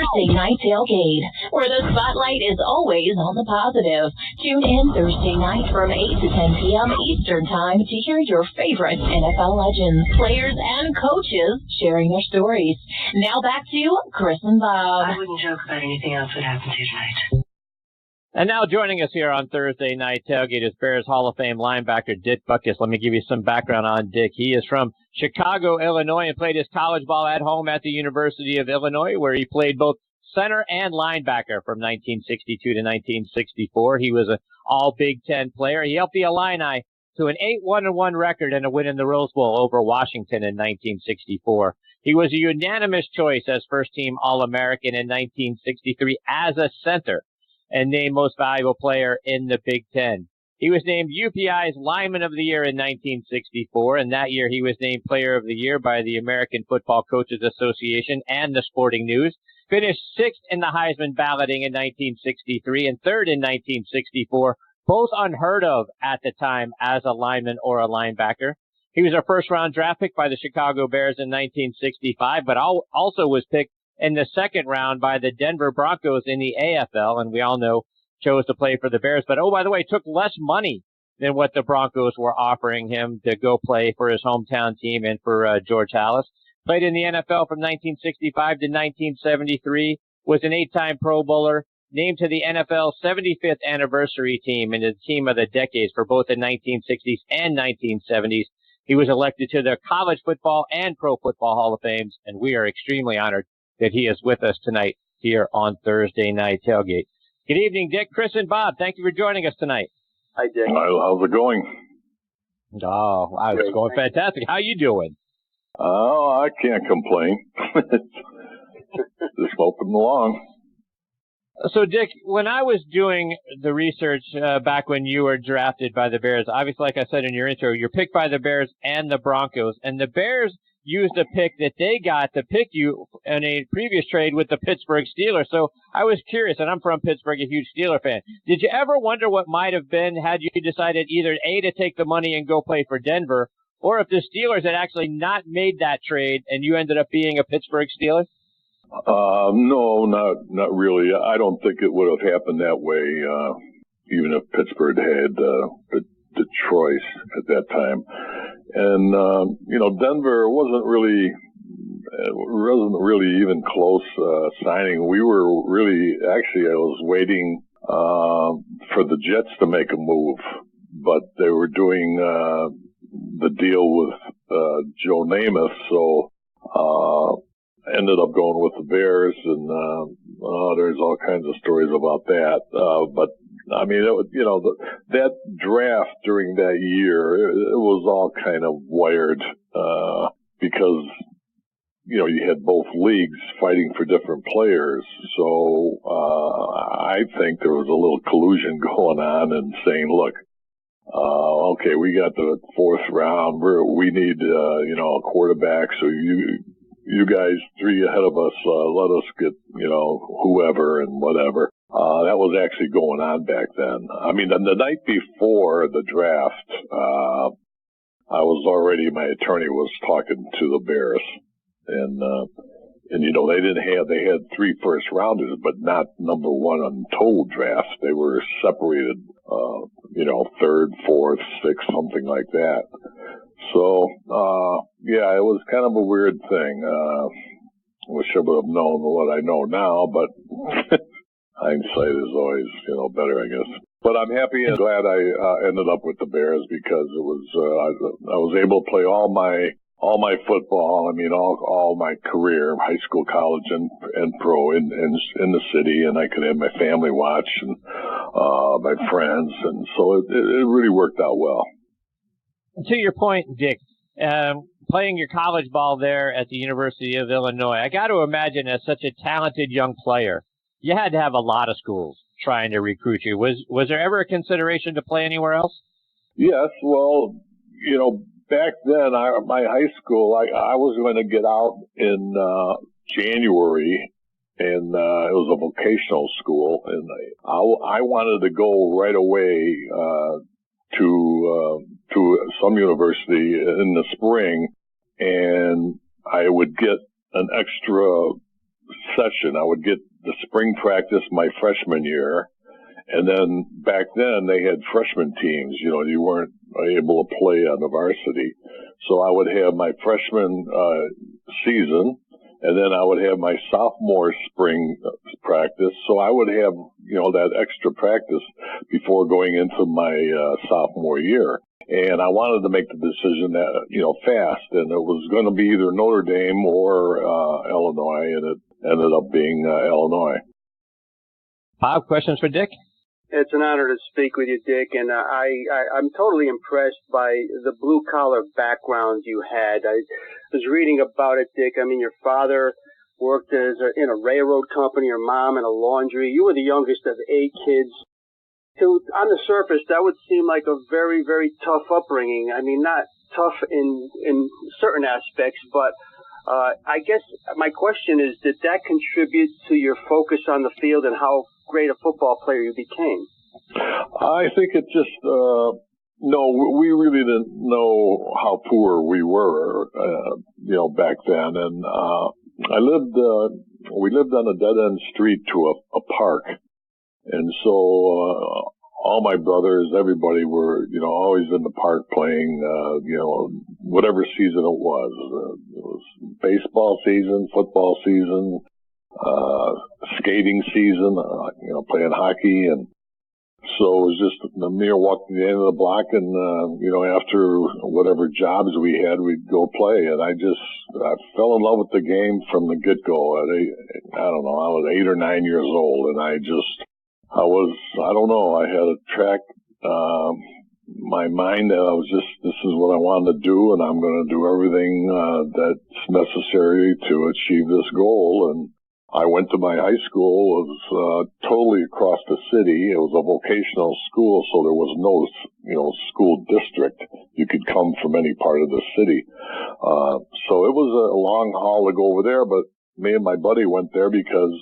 Thursday Night Tailgate, where the spotlight is always on the positive. Tune in Thursday night from 8 to 10 p.m. Eastern Time to hear your favorite NFL legends, players, and coaches sharing their stories. Now back to Chris and Bob. I wouldn't joke about anything else that happened to you tonight. And now joining us here on Thursday Night Tailgate is Bears Hall of Fame linebacker Dick Butkus. Let me give you some background on Dick. He is from Chicago, Illinois, and played his college ball at home at the University of Illinois, where he played both center and linebacker from 1962 to 1964. He was an all-Big Ten player. He helped the Illini to an 8-1-1 record and a win in the Rose Bowl over Washington in 1964. He was a unanimous choice as first-team All-American in 1963 as a center, and named Most Valuable Player in the Big Ten. He was named UPI's Lineman of the Year in 1964, and that year he was named Player of the Year by the American Football Coaches Association and the Sporting News. Finished sixth in the Heisman balloting in 1963 and third in 1964, both unheard of at the time as a lineman or a linebacker. He was a first-round draft pick by the Chicago Bears in 1965, but also was picked in the second round by the Denver Broncos in the AFL, and we all know chose to play for the Bears. But, oh, by the way, took less money than what the Broncos were offering him to go play for his hometown team and for George Halas. Played in the NFL from 1965 to 1973, was an 8-time Pro Bowler, named to the NFL 75th anniversary team and the team of the decades for both the 1960s and 1970s. He was elected to the College Football and Pro Football Hall of Fames, and we are extremely honored that he is with us tonight here on Thursday Night Tailgate. Good evening, Dick, Chris, and Bob. Thank you for joining us tonight. Hi, Dick. How's it going? Oh, it's going fantastic. How you doing? Oh, I can't complain. Just moping along. So, Dick, when I was doing the research back when you were drafted by the Bears, obviously, like I said in your intro, you're picked by the Bears and the Broncos, and the Bears used a pick that they got to pick you in a previous trade with the Pittsburgh Steelers. So I was curious, and I'm from Pittsburgh, a huge Steeler fan. Did you ever wonder what might have been had you decided either A, to take the money and go play for Denver, or if the Steelers had actually not made that trade and you ended up being a Pittsburgh Steeler? No, not really. I don't think it would have happened that way, even if Pittsburgh had the choice at that time. And, Denver wasn't really even close, signing. We were really, actually, I was waiting, for the Jets to make a move, but they were doing, the deal with, Joe Namath. So, ended up going with the Bears, and, there's all kinds of stories about that. But I mean, that draft during that year, it was all kind of wired, because, you had both leagues fighting for different players. So, I think there was a little collusion going on and saying, look, okay, we got the fourth round. We need, a quarterback. So you guys three ahead of us, let us get, whoever and whatever. That was actually going on back then. I mean, the night before the draft, my attorney was talking to the Bears, and they had 3 first rounders, but not number one on total draft. They were separated, third, fourth, sixth, something like that. So, it was kind of a weird thing. Wish I would have known what I know now, but hindsight is always, better, I guess. But I'm happy and glad I ended up with the Bears because it was I was able to play all my football. I mean, all my career, high school, college, and pro in the city, and I could have my family watch and my friends, and so it really worked out well. To your point, Dick, playing your college ball there at the University of Illinois, I got to imagine as such a talented young player, you had to have a lot of schools trying to recruit you. Was there ever a consideration to play anywhere else? Yes. Well, back then, my high school, I was going to get out in January, and it was a vocational school, and I wanted to go right away to some university in the spring, and I would get an extra session. I would get the spring practice my freshman year, and then back then they had freshman teams. You weren't able to play on the varsity. So I would have my freshman season, and then I would have my sophomore spring practice. So I would have, that extra practice before going into my sophomore year. And I wanted to make the decision that, fast, and it was going to be either Notre Dame or Illinois, and it ended up being Illinois. Bob, questions for Dick? It's an honor to speak with you, Dick, and I'm totally impressed by the blue-collar background you had. I was reading about it, Dick. I mean, your father worked in a railroad company, your mom in a laundry. You were the youngest of 8 kids. On the surface, that would seem like a very, very tough upbringing. I mean, not tough in certain aspects, but I guess my question is, did that contribute to your focus on the field and how great a football player you became? I think it just, no, we really didn't know how poor we were, back then. And we lived on a dead-end street to a park. And so all my brothers, everybody were, always in the park playing, whatever season it was. It was baseball season, football season, skating season, playing hockey. And so it was just the mere walk to the end of the block, and, after whatever jobs we had, we'd go play. And I fell in love with the game from the get-go. I was 8 or 9 years old, and I had a track, my mind that this is what I wanted to do, and I'm going to do everything that's necessary to achieve this goal. And I went to my high school. It was totally across the city. It was a vocational school, so there was no, school district. You could come from any part of the city. So it was a long haul to go over there, but me and my buddy went there because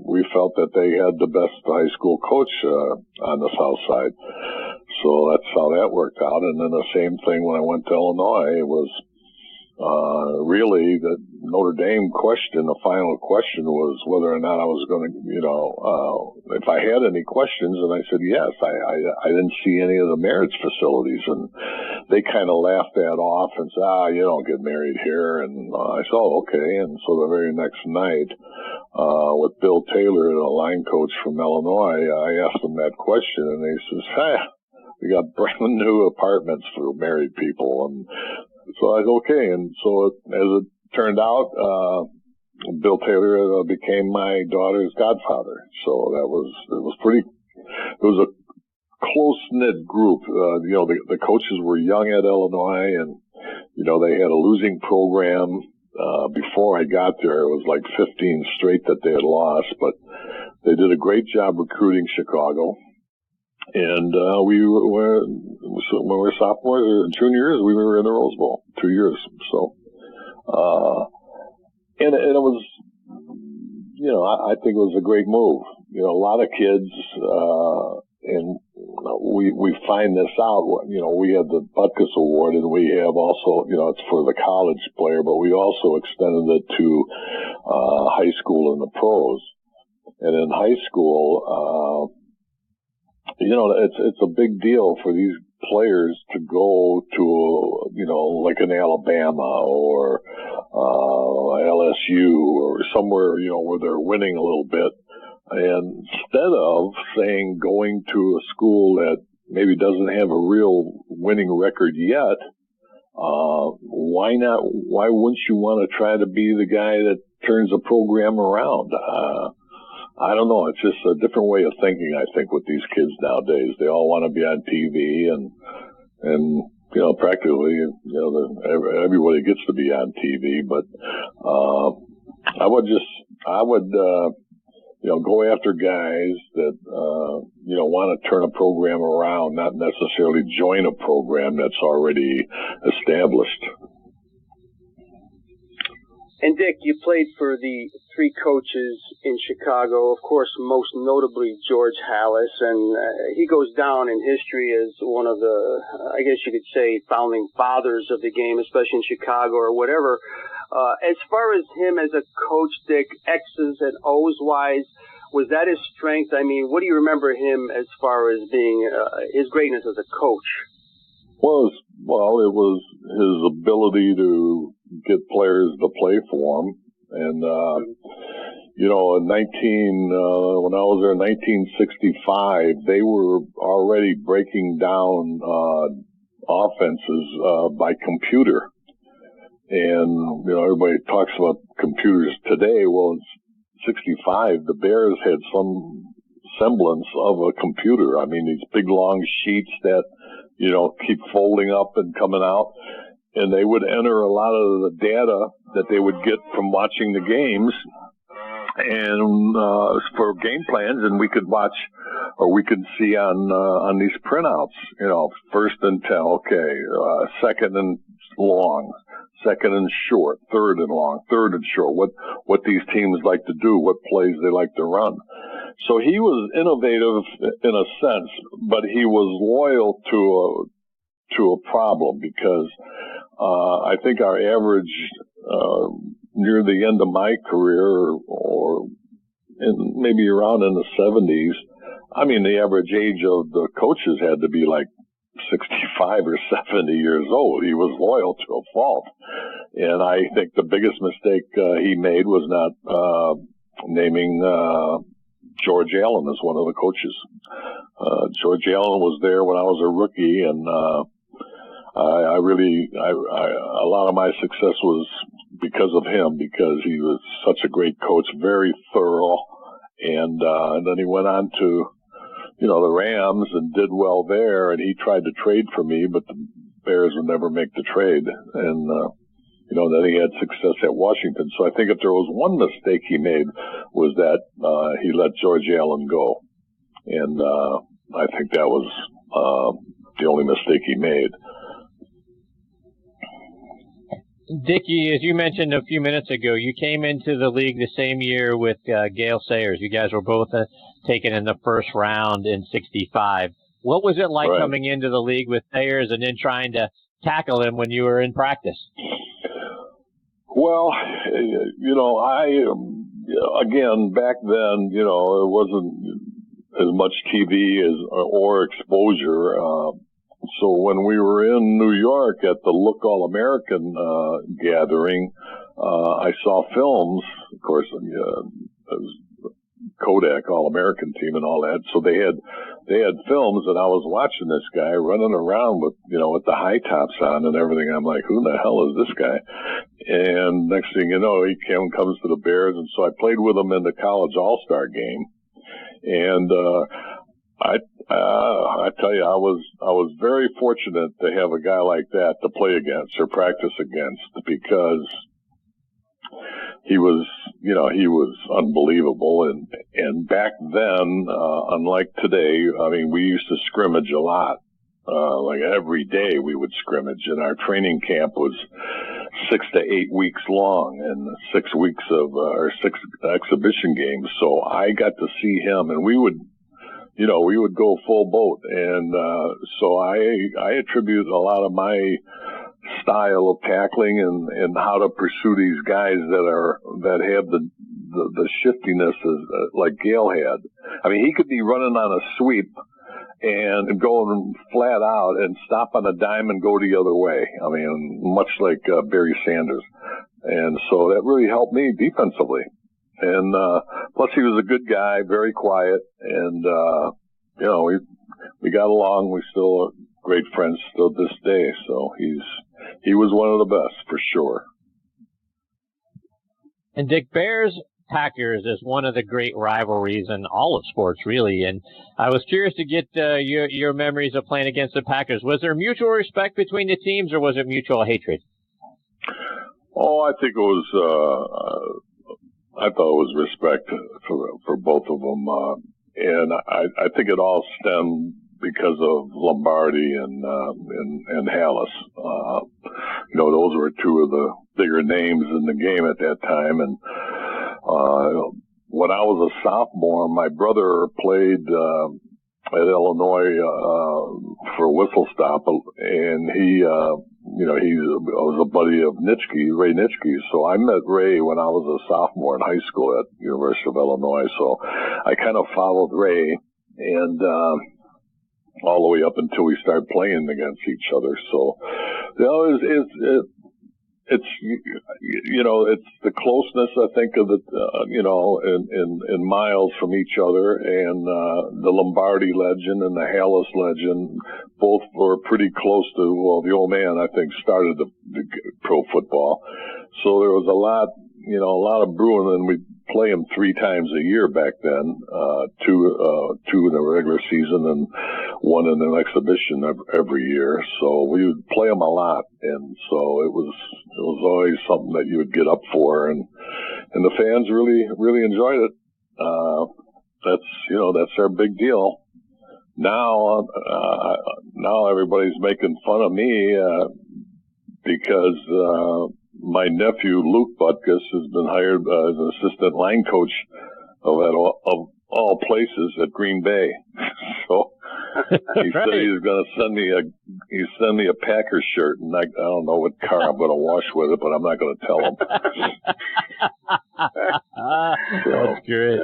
we felt that they had the best high school coach on the south side. So that's how that worked out. And then the same thing when I went to Illinois. It was really the Notre Dame question. The final question was whether or not I was going to, if I had any questions, and I said yes. I didn't see any of the marriage facilities, and they kind of laughed that off and said, you don't get married here. And I said, okay. And so the very next night, with Bill Taylor, the line coach from Illinois, I asked him that question, and he says, we got brand new apartments for married people. And so I said, okay. And so as it turned out, Bill Taylor became my daughter's godfather. So it was a close-knit group. The coaches were young at Illinois, and, they had a losing program. Before I got there, it was like 15 straight that they had lost, but they did a great job recruiting Chicago. And when we were sophomores or juniors, we were in the Rose Bowl 2 years. So, and it was, I think it was a great move. A lot of kids, and we find this out. We have the Butkus Award, and we have also, it's for the college player, but we also extended it to high school and the pros. And in high school, it's a big deal for these players to go to, like an Alabama or LSU or somewhere, where they're winning a little bit. And instead of saying going to a school that maybe doesn't have a real winning record yet, why not? Why wouldn't you want to try to be the guy that turns a program around? I don't know. It's just a different way of thinking, I think, with these kids nowadays. They all want to be on TV, and practically, everybody gets to be on TV. But I would go after guys that want to turn a program around, not necessarily join a program that's already established. And Dick, you played for the 3 coaches in Chicago, of course, most notably George Halas, and he goes down in history as one of the, I guess you could say, founding fathers of the game, especially in Chicago or whatever. As far as him as a coach, Dick, X's and O's wise, was that his strength? I mean, what do you remember him as far as being his greatness as a coach? Well, it was his ability to get players to play for him. And, in when I was there in 1965, they were already breaking down offenses by computer. And, everybody talks about computers today. Well, in 65, the Bears had some semblance of a computer. I mean, these big, long sheets that, keep folding up and coming out. And they would enter a lot of the data that they would get from watching the games and for game plans, and we could watch or we could see on these printouts, first and 10, second and long, second and short, third and long, third and short, what these teams like to do, what plays they like to run. So he was innovative in a sense, but he was loyal to a problem because I think our average near the end of my career or maybe around in the 70s, I mean, the average age of the coaches had to be like 65 or 70 years old. He was loyal to a fault. And I think the biggest mistake he made was not naming George Allen as one of the coaches. George Allen was there when I was a rookie, and a lot of my success was because of him, because he was such a great coach, very thorough, and then he went on to, the Rams and did well there, and he tried to trade for me, but the Bears would never make the trade, and then he had success at Washington. So I think if there was one mistake he made was that he let George Allen go, and I think that was the only mistake he made. Dickie, as you mentioned a few minutes ago, you came into the league the same year with Gale Sayers. You guys were both taken in the first round in '65. What was it like coming into the league with Sayers and then trying to tackle him when you were in practice? Well, again, back then, it wasn't as much TV or exposure. So when we were in New York at the Look All-American gathering, I saw films, of course, it was Kodak All-American team and all that. So they had films, and I was watching this guy running around with the high tops on and everything. I'm like, who the hell is this guy? And next thing you know, he comes to the Bears, and so I played with him in the college All-Star game. And I tell you, I was very fortunate to have a guy like that to play against or practice against, because he was unbelievable. And back then, unlike today, I mean, we used to scrimmage a lot. Like every day we would scrimmage, and our training camp was 6 to 8 weeks long, and 6 weeks of or 6 exhibition games. So I got to see him, and we would go full boat. And so I attribute a lot of my style of tackling and how to pursue these guys that have the shiftiness like Gale had. I mean, he could be running on a sweep and going flat out and stop on a dime and go the other way. I mean, much like Barry Sanders. And so that really helped me defensively. And plus he was a good guy, very quiet, and we got along. We still are great friends still this day. So he was one of the best for sure. And Dick, Bears Packers is one of the great rivalries in all of sports, really. And I was curious to get your memories of playing against the Packers. Was there mutual respect between the teams, or was it mutual hatred? Oh, I think it was. I thought it was respect for both of them, and I think it all stemmed because of Lombardi and Halas. Those were two of the bigger names in the game at that time. And when I was a sophomore, my brother played at Illinois for Whistle Stop, and he he was a buddy of Ray Nitschke. So I met Ray when I was a sophomore in high school at University of Illinois. So I kind of followed Ray and, all the way up until we started playing against each other. So, it's the closeness, I think, of in miles from each other, and the Lombardi legend and the Halas legend, both were pretty close to, well, the old man, I think, started the pro football. So there was a lot of brewing, and we'd play them 3 times a year back then, two in the regular season and 1 in an exhibition every year. So we would play them a lot, and so it was always something that you would get up for, and the fans really enjoyed it. That's our big deal. Now everybody's making fun of me because my nephew Luke Butkus has been hired as an assistant line coach of all places at Green Bay. So he said he's going to send me a Packers shirt, and I don't know what car I'm going to wash with it, but I'm not going to tell him. That's great.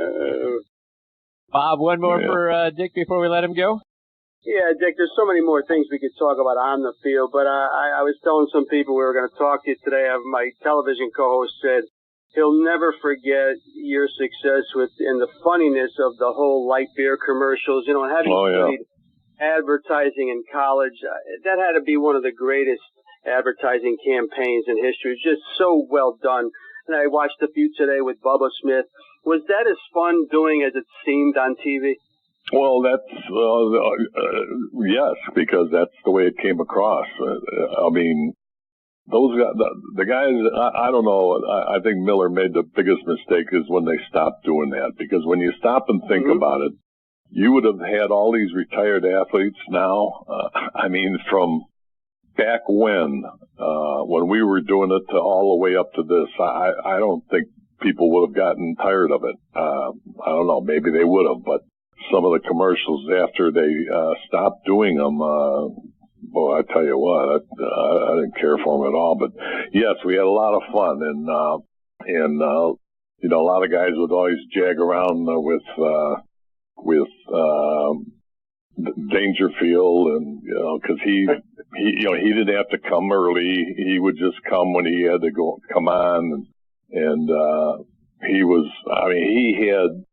Bob, one more for Dick before we let him go. Yeah, Dick, there's so many more things we could talk about on the field, but I was telling some people we were going to talk to you today. My television co-host said he'll never forget your success and the funniness of the whole light beer commercials. And having studied advertising in college, that had to be one of the greatest advertising campaigns in history. It's just so well done. And I watched a few today with Bubba Smith. Was that as fun doing as it seemed on TV? Well, yes, because that's the way it came across. I mean, those guys, the guys, I don't know. I think Miller made the biggest mistake is when they stopped doing that, because when you stop and think about it, you would have had all these retired athletes now. I mean, from back when we were doing it to all the way up to this, I don't think people would have gotten tired of it. I don't know. Maybe they would have, but some of the commercials after they stopped doing them, boy, I tell you what, I didn't care for them at all. But yes, we had a lot of fun, and a lot of guys would always jag around with Dangerfield, and because he didn't have to come early; he would just come when he had to come on, and he was. I mean, he had.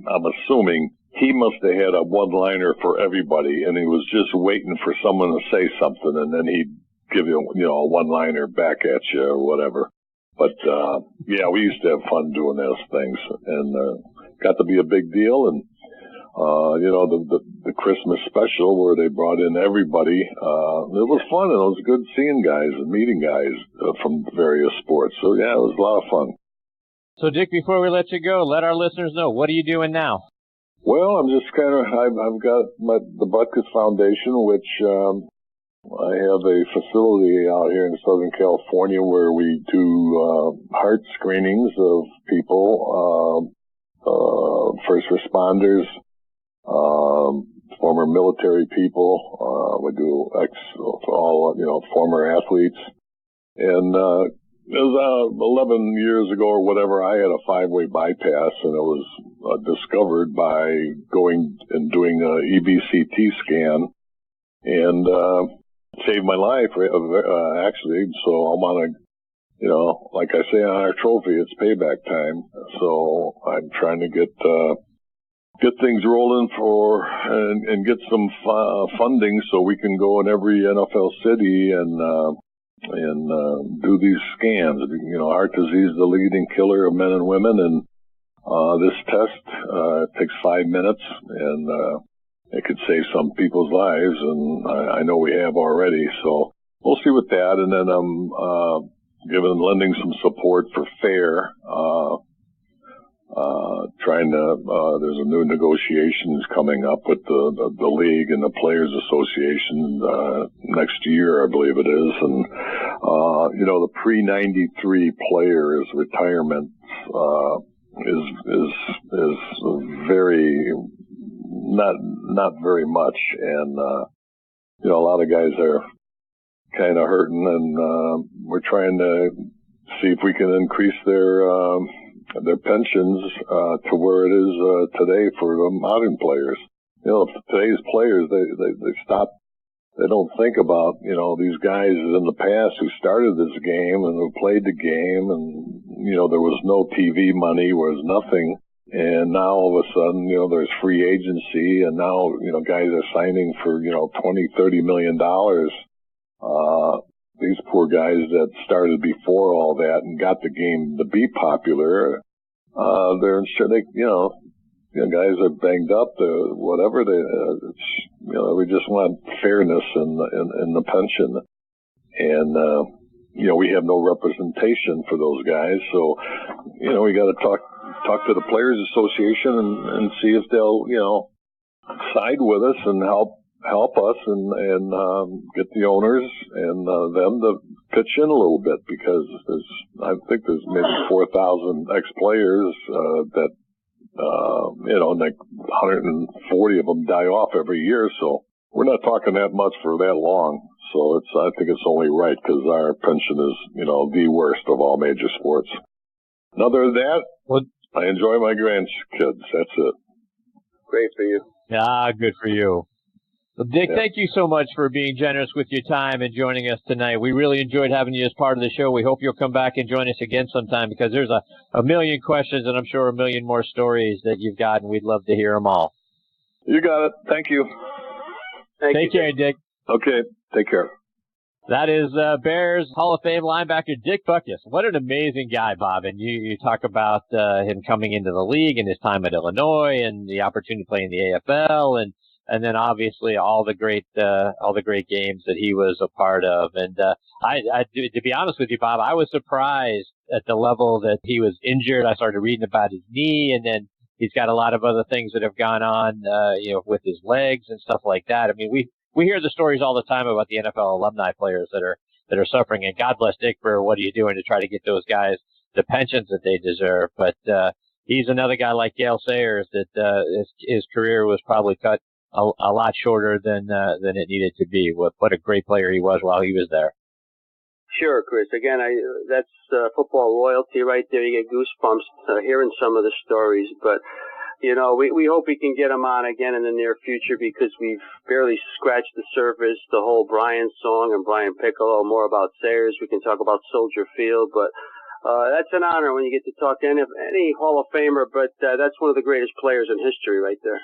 I'm assuming he must have had a one-liner for everybody, and he was just waiting for someone to say something, and then he'd give you, a one-liner back at you or whatever. But we used to have fun doing those things, and got to be a big deal. And the Christmas special where they brought in everybody, it was fun, and it was good seeing guys and meeting guys from various sports. So yeah, it was a lot of fun. So, Dick, before we let you go, let our listeners know, what are you doing now? Well, I'm just I've got the Butkus Foundation, which I have a facility out here in Southern California where we do heart screenings of people, first responders, former military people. We do all former athletes, and it was 11 years ago or whatever. I had a 5-way bypass, and it was discovered by going and doing a EBCT scan, and saved my life actually. So I'm on like I say on our trophy, it's payback time. So I'm trying to get things rolling and get some funding so we can go in every NFL city and do these scans. Heart disease is the leading killer of men and women, and this test takes 5 minutes, and it could save some people's lives, and I know we have already. So we'll see with that, and then I'm lending some support for FAIR. There's a new negotiations coming up with the league and the Players Association next year, I believe it is, and the pre-93 players retirement is very not very much, and a lot of guys are kind of hurting, and we're trying to see if we can increase their pensions to where it is today for the modern players. Today's players, they stop. They don't think about, these guys in the past who started this game and who played the game, and, there was no TV money, there was nothing. And now all of a sudden, there's free agency, and now, guys are signing for, $20-30 million. These poor guys that started before all that and got the game to be popular, they're sure guys are banged up, whatever. We just want fairness in the pension, and we have no representation for those guys. So, we got to talk to the Players Association and see if they'll, side with us and help us and get the owners and them to pitch in a little bit, because I think there's maybe 4,000 ex-players that. Like 140 of them die off every year, so we're not talking that much for that long. So I think it's only right, because our pension is, the worst of all major sports. And other than that, I enjoy my grandkids. That's it. Great for you. Ah, good for you. Well, Dick, thank you so much for being generous with your time and joining us tonight. We really enjoyed having you as part of the show. We hope you'll come back and join us again sometime, because there's a million questions and I'm sure a million more stories that you've got, and we'd love to hear them all. You got it. Thank you. Take care, Dick. Okay. Take care. That is Bears Hall of Fame linebacker Dick Butkus. What an amazing guy, Bob. And you talk about him coming into the league and his time at Illinois and the opportunity to play in the AFL, and then obviously all the great games that he was a part of. And to be honest with you, Bob, I was surprised at the level that he was injured. I started reading about his knee, and then he's got a lot of other things that have gone on, with his legs and stuff like that. I mean, we hear the stories all the time about the NFL alumni players that are suffering, and God bless Dick for what he's doing to try to get those guys the pensions that they deserve. But he's another guy like Gale Sayers that his career was probably cut a lot shorter than it needed to be. What a great player he was while he was there. Sure, Chris. Again, that's football royalty right there. You get goosebumps hearing some of the stories. But, we hope we can get him on again in the near future, because we've barely scratched the surface. The whole Brian song and Brian Piccolo, more about Sayers. We can talk about Soldier Field. But that's an honor when you get to talk to any Hall of Famer. But that's one of the greatest players in history right there.